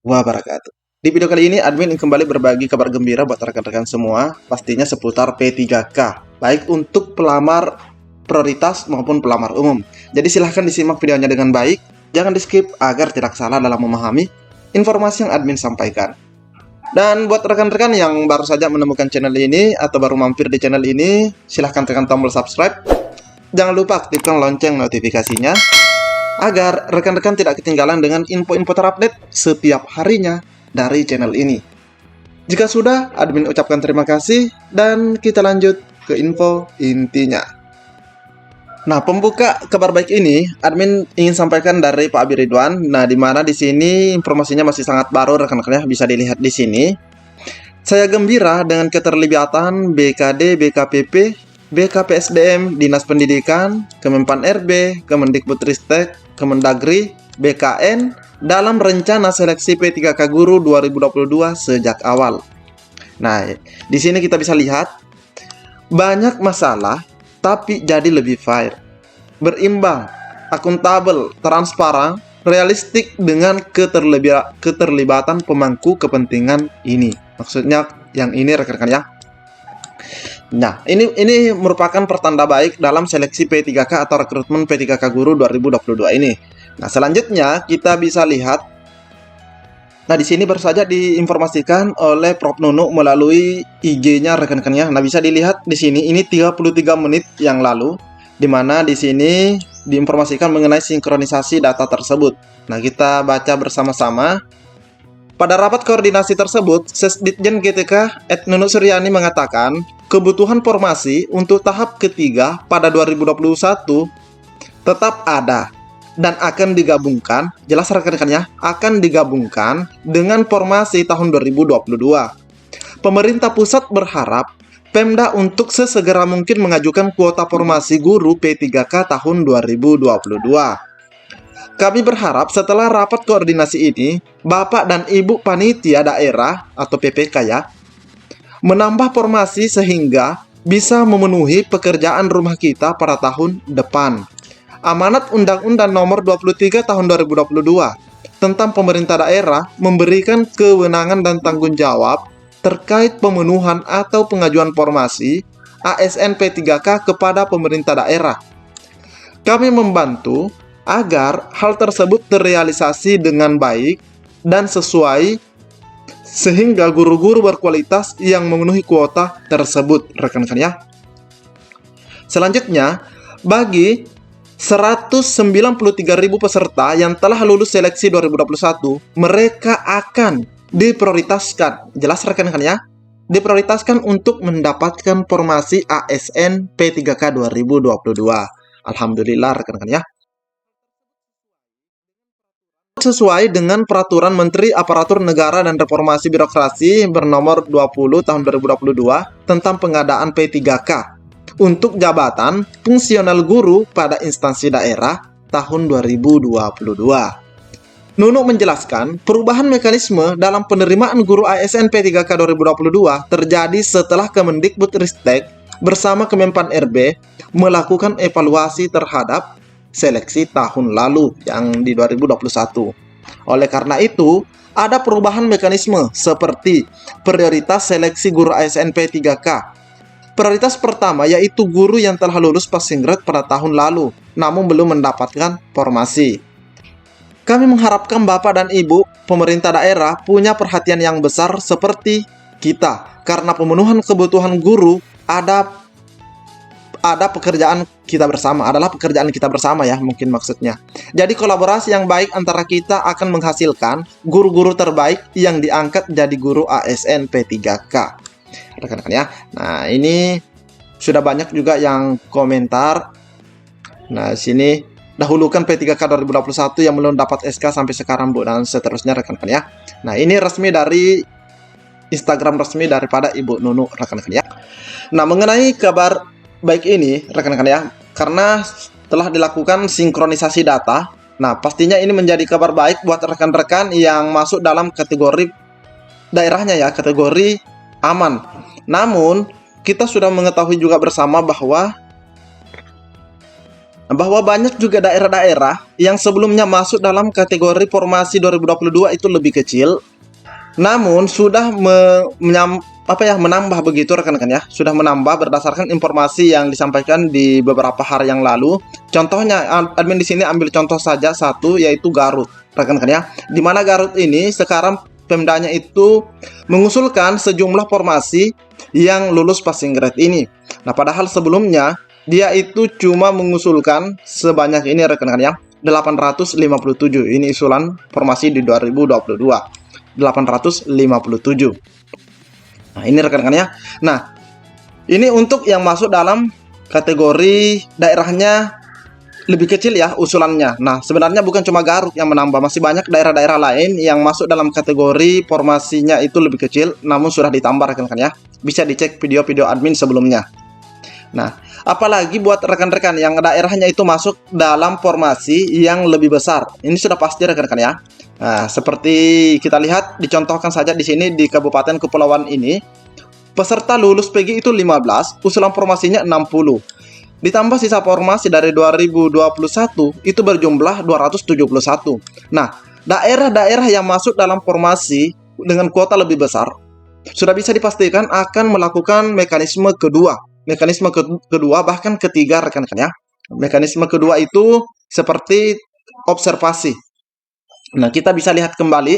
wabarakatuh. Di video kali ini, admin kembali berbagi kabar gembira buat rekan-rekan semua, pastinya seputar P3K, baik untuk pelamar prioritas maupun pelamar umum. Jadi silahkan disimak videonya dengan baik, jangan di-skip agar tidak salah dalam memahami informasi yang admin sampaikan. Dan buat rekan-rekan yang baru saja menemukan channel ini atau baru mampir di channel ini, silahkan tekan tombol subscribe. Jangan lupa aktifkan lonceng notifikasinya agar rekan-rekan tidak ketinggalan dengan info-info terupdate setiap harinya dari channel ini. Jika sudah, admin ucapkan terima kasih dan kita lanjut ke info intinya. Nah, pembuka kabar baik ini admin ingin sampaikan dari Pak Abi Ridwan. Nah, di mana di sini informasinya masih sangat baru, rekan-rekan bisa dilihat di sini. Saya gembira dengan keterlibatan BKD, BKPP, BKPSDM, Dinas Pendidikan, Kemenpan RB, Kemendikbudristek, Kemendagri, BKN dalam rencana seleksi P3K Guru 2022 sejak awal. Nah, di sini kita bisa lihat banyak masalah tapi jadi lebih fair, berimbang, akuntabel, transparan, realistik dengan keterlibatan pemangku kepentingan ini. Maksudnya yang ini rekan-rekan ya. Nah, ini merupakan pertanda baik dalam seleksi P3K atau rekrutmen P3K Guru 2022 ini. Nah, selanjutnya kita bisa lihat. Nah, di sini baru saja diinformasikan oleh Prof Nunu melalui IG-nya rekan-rekannya. Nah, bisa dilihat di sini ini 33 menit yang lalu, di mana di sini diinformasikan mengenai sinkronisasi data tersebut. Nah, kita baca bersama-sama. Pada rapat koordinasi tersebut, Sesditjen GTK Nunu Suryani mengatakan, kebutuhan formasi untuk tahap ketiga pada 2021 tetap ada dan akan digabungkan, jelas rekan-rekannya, akan digabungkan dengan formasi tahun 2022. Pemerintah pusat berharap Pemda untuk sesegera mungkin mengajukan kuota formasi guru P3K tahun 2022. Kami berharap setelah rapat koordinasi ini, Bapak dan Ibu Panitia Daerah atau PPK ya, menambah formasi sehingga bisa memenuhi pekerjaan rumah kita pada tahun depan. Amanat Undang-Undang Nomor 23 Tahun 2022 tentang pemerintah daerah memberikan kewenangan dan tanggung jawab terkait pemenuhan atau pengajuan formasi ASN P3K kepada pemerintah daerah. Kami membantu agar hal tersebut terrealisasi dengan baik dan sesuai sehingga guru-guru berkualitas yang memenuhi kuota tersebut, rekan-rekan ya. Selanjutnya, bagi 193.000 peserta yang telah lulus seleksi 2021, mereka akan diprioritaskan, jelas rekan-rekan ya, diprioritaskan untuk mendapatkan formasi ASN P3K 2022. Alhamdulillah rekan-rekan ya. Sesuai dengan Peraturan Menteri Aparatur Negara dan Reformasi Birokrasi bernomor 20 tahun 2022 tentang pengadaan P3K untuk jabatan fungsional guru pada instansi daerah tahun 2022. Nunu menjelaskan, perubahan mekanisme dalam penerimaan guru ASN P3K 2022 terjadi setelah Kemendikbudristek bersama Kemenpan RB melakukan evaluasi terhadap seleksi tahun lalu yang di 2021. Oleh karena itu, ada perubahan mekanisme seperti prioritas seleksi guru ASN P3K. Prioritas pertama yaitu guru yang telah lulus passing grade pada tahun lalu, namun belum mendapatkan formasi. Kami mengharapkan Bapak dan Ibu pemerintah daerah punya perhatian yang besar seperti kita, karena pemenuhan kebutuhan guru adalah pekerjaan kita bersama ya, mungkin maksudnya. Jadi kolaborasi yang baik antara kita akan menghasilkan guru-guru terbaik yang diangkat jadi guru ASN P3K, rekan-rekan ya. Nah, ini sudah banyak juga yang komentar. Nah, sini dahulukan P3K 2021 yang belum dapat SK sampai sekarang, Bu, dan seterusnya rekan-rekan ya. Nah, ini resmi dari Instagram resmi daripada Ibu Nunu, rekan-rekan ya. Nah, mengenai kabar baik ini, rekan-rekan ya, karena telah dilakukan sinkronisasi data, nah pastinya ini menjadi kabar baik buat rekan-rekan yang masuk dalam kategori daerahnya ya, kategori aman. Namun, kita sudah mengetahui juga bersama bahwa bahwa banyak juga daerah-daerah yang sebelumnya masuk dalam kategori formasi 2022 itu lebih kecil, namun sudah menambah begitu rekan-rekan ya, sudah menambah berdasarkan informasi yang disampaikan di beberapa hari yang lalu. Contohnya, admin di sini ambil contoh saja satu, yaitu Garut, rekan-rekan ya, di mana Garut ini sekarang Pemdanya itu mengusulkan sejumlah formasi yang lulus passing grade ini. Nah, padahal sebelumnya dia itu cuma mengusulkan sebanyak ini rekan-rekan ya, 857. Ini usulan formasi di 2022. 857. Nah, ini rekan-rekan ya. Nah, ini untuk yang masuk dalam kategori daerahnya lebih kecil ya usulannya. Nah, sebenarnya bukan cuma Garut yang menambah, masih banyak daerah-daerah lain yang masuk dalam kategori formasinya itu lebih kecil, namun sudah ditambah rekan-rekan ya. Bisa dicek video-video admin sebelumnya. Nah, apalagi buat rekan-rekan yang daerahnya itu masuk dalam formasi yang lebih besar. Ini sudah pasti rekan-rekan ya. Nah, seperti kita lihat dicontohkan saja di sini di Kabupaten Kepulauan ini, peserta lulus PG itu 15, usulan formasinya 60. Ditambah sisa formasi dari 2021 itu berjumlah 271. Nah, daerah-daerah yang masuk dalam formasi dengan kuota lebih besar sudah bisa dipastikan akan melakukan mekanisme kedua. Mekanisme kedua bahkan ketiga rekan-rekan ya. Mekanisme kedua itu seperti observasi. Nah, kita bisa lihat kembali.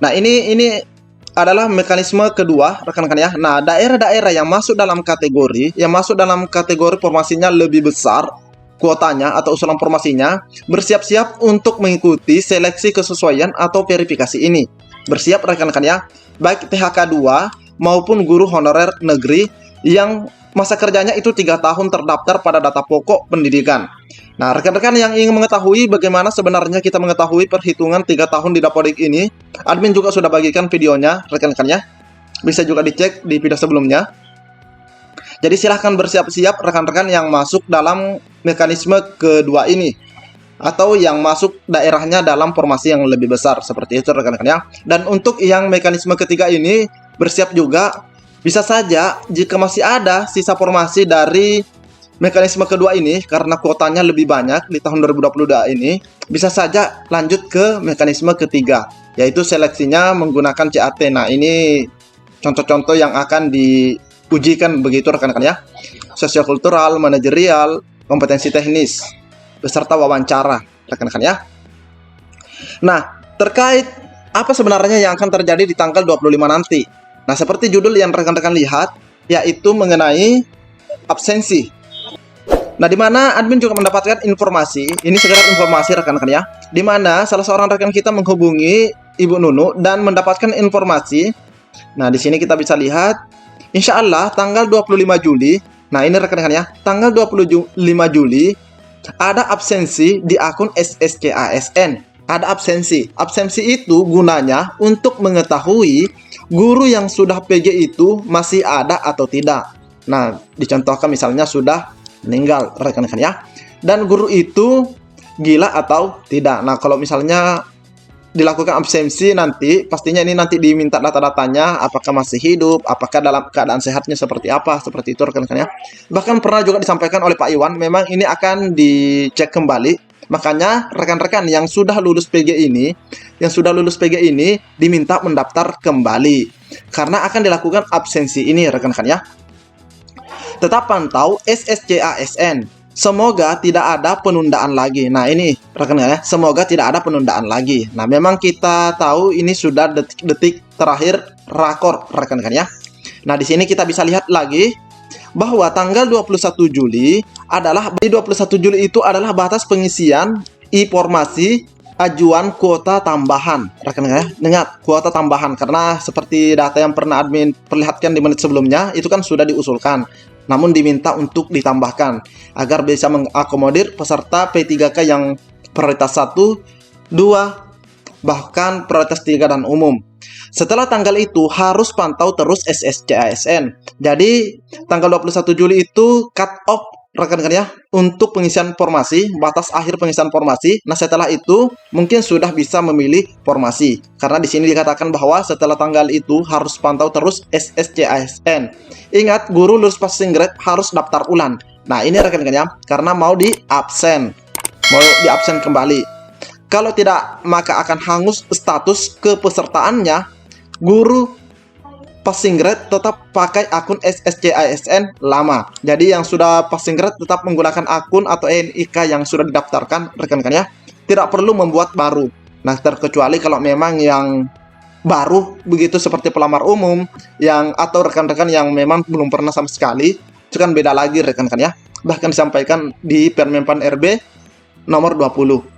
Nah, ini adalah mekanisme kedua rekan-rekan ya. Nah, daerah-daerah yang masuk dalam kategori formasinya lebih besar kuotanya atau usulan formasinya, bersiap-siap untuk mengikuti seleksi kesesuaian atau verifikasi ini. Bersiap rekan-rekan ya, baik THK 2 maupun guru honorer negeri yang masa kerjanya itu 3 tahun terdaftar pada data pokok pendidikan. Nah, rekan-rekan yang ingin mengetahui bagaimana sebenarnya kita mengetahui perhitungan 3 tahun di Dapodik ini, admin juga sudah bagikan videonya, rekan-rekan ya. Bisa juga dicek di video sebelumnya. Jadi silahkan bersiap-siap rekan-rekan yang masuk dalam mekanisme kedua ini, atau yang masuk daerahnya dalam formasi yang lebih besar, seperti itu rekan-rekan ya. Dan untuk yang mekanisme ketiga ini, bersiap juga, bisa saja jika masih ada sisa formasi dari mekanisme kedua ini, karena kuotanya lebih banyak di tahun 2022 ini, bisa saja lanjut ke mekanisme ketiga, yaitu seleksinya menggunakan CAT. Nah, ini contoh-contoh yang akan diujikan begitu rekan-rekan ya. Sosiokultural, manajerial, kompetensi teknis, beserta wawancara rekan-rekan ya. Nah, terkait apa sebenarnya yang akan terjadi di tanggal 25 nanti. Nah, seperti judul yang rekan-rekan lihat, yaitu mengenai absensi. Nah, di mana admin juga mendapatkan informasi, ini sekedar informasi rekan-rekan ya, di mana salah seorang rekan kita menghubungi Ibu Nunu dan mendapatkan informasi. Nah, di sini kita bisa lihat, insya Allah tanggal 25 Juli, nah ini rekan-rekan ya, tanggal 25 Juli, ada absensi di akun SSCASN. Ada absensi. Absensi itu gunanya untuk mengetahui guru yang sudah PG itu masih ada atau tidak. Nah, dicontohkan misalnya sudah meninggal rekan-rekan ya, dan guru itu gila atau tidak. Nah, kalau misalnya dilakukan absensi, nanti pastinya ini nanti diminta data-datanya, apakah masih hidup, apakah dalam keadaan sehatnya seperti apa, seperti itu rekan-rekan ya. Bahkan pernah juga disampaikan oleh Pak Iwan, memang ini akan dicek kembali. Makanya rekan-rekan yang sudah lulus PG ini, diminta mendaftar kembali karena akan dilakukan absensi ini rekan-rekan ya. Tetap pantau SSCASN. Semoga tidak ada penundaan lagi. Nah, ini rekan-rekan ya, semoga tidak ada penundaan lagi. Nah, memang kita tahu ini sudah detik-detik terakhir rakor rekan-rekan ya. Nah, di sini kita bisa lihat lagi bahwa tanggal 21 Juli adalah, di 21 Juli itu adalah batas pengisian informasi ajuan kuota tambahan rekan-rekan ya. Ingat, kuota tambahan, karena seperti data yang pernah admin perlihatkan di menit sebelumnya itu kan sudah diusulkan, namun diminta untuk ditambahkan agar bisa mengakomodir peserta P3K yang prioritas 1, 2, bahkan prioritas 3 dan umum. Setelah tanggal itu harus pantau terus SSCASN. Jadi tanggal 21 Juli itu cut off rekan-rekan ya untuk pengisian formasi, batas akhir pengisian formasi. Nah, setelah itu mungkin sudah bisa memilih formasi, karena di sini dikatakan bahwa setelah tanggal itu harus pantau terus SSCASN. Ingat, guru lulus passing grade harus daftar ulang. Nah, ini rekan-rekan ya, karena mau di absen kembali. Kalau tidak, maka akan hangus status kepesertaannya. Guru passing grade tetap pakai akun SSCISN lama. Jadi yang sudah passing grade tetap menggunakan akun atau NIK yang sudah didaftarkan, rekan-rekan ya. Tidak perlu membuat baru. Nah, terkecuali kalau memang yang baru begitu seperti pelamar umum atau rekan-rekan yang memang belum pernah sama sekali, itu kan beda lagi rekan-rekan ya. Bahkan disampaikan di Permenpan RB nomor 20.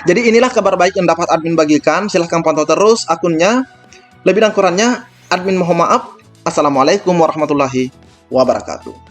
Jadi inilah kabar baik yang dapat admin bagikan. Silahkan pantau terus akunnya. Lebih dan kurangnya admin mohon maaf. Assalamualaikum warahmatullahi wabarakatuh.